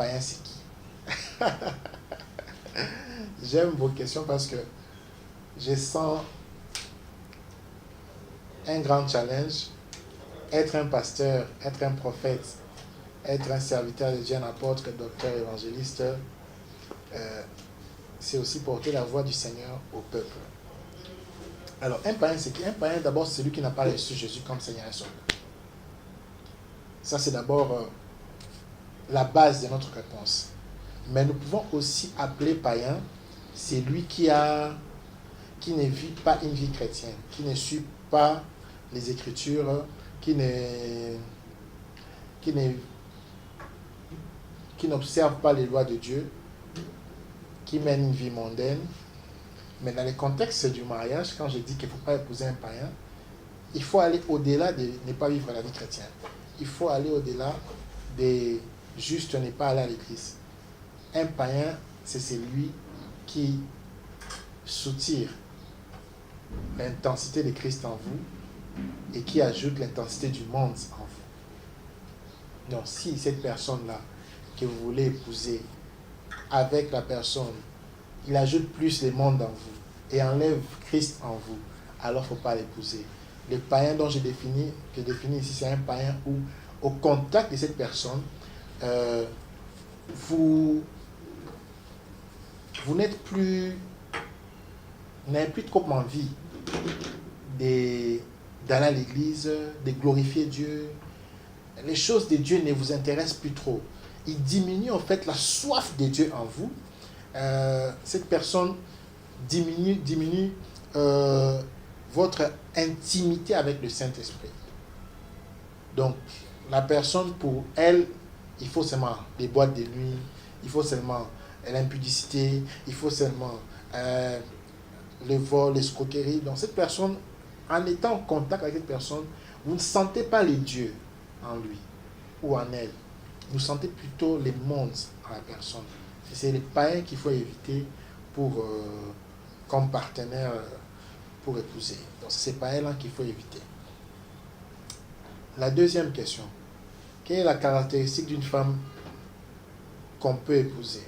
païen, c'est qui? J'aime vos questions parce que je sens un grand challenge. Être un pasteur, être un prophète, être un serviteur de Dieu, un apôtre, docteur, évangéliste, c'est aussi porter la voix du Seigneur au peuple. Alors, un païen, c'est qui? Un païen, d'abord, c'est celui qui n'a pas reçu Jésus comme Seigneur et Sauveur. Ça, c'est d'abord la base de notre réponse. Mais nous pouvons aussi appeler païen celui qui ne vit pas une vie chrétienne, qui ne suit pas les Écritures, qui n'observe pas les lois de Dieu, qui mène une vie mondaine. Mais dans le contexte du mariage, quand je dis qu'il ne faut pas épouser un païen, il faut aller au-delà de ne pas vivre la vie chrétienne. Il faut aller au-delà de juste ne pas aller à l'église. Un païen, c'est celui qui soutire l'intensité de Christ en vous et qui ajoute l'intensité du monde en vous. Donc, si cette personne-là que vous voulez épouser, avec la personne, il ajoute plus le monde en vous et enlève Christ en vous, alors il ne faut pas l'épouser. Le païen dont je définis ici, c'est un païen où, au contact de cette personne, vous n'avez plus trop envie d'aller à l'église, de glorifier Dieu. Les choses de Dieu ne vous intéressent plus trop. Il diminue en fait la soif de Dieu en vous. Cette personne diminue votre intimité avec le Saint-Esprit. Donc, la personne, pour elle, il faut seulement des boîtes de nuit, il faut seulement l'impudicité, il faut seulement le vol, l'escroquerie. Donc, cette personne, en étant en contact avec cette personne, vous ne sentez pas les dieux en lui ou en elle. Vous sentez plutôt les mondes en la personne. C'est les païens qu'il faut éviter comme partenaire pour épouser. Donc, c'est ces païens-là qu'il faut éviter. La deuxième question. Quelle est la caractéristique d'une femme qu'on peut épouser?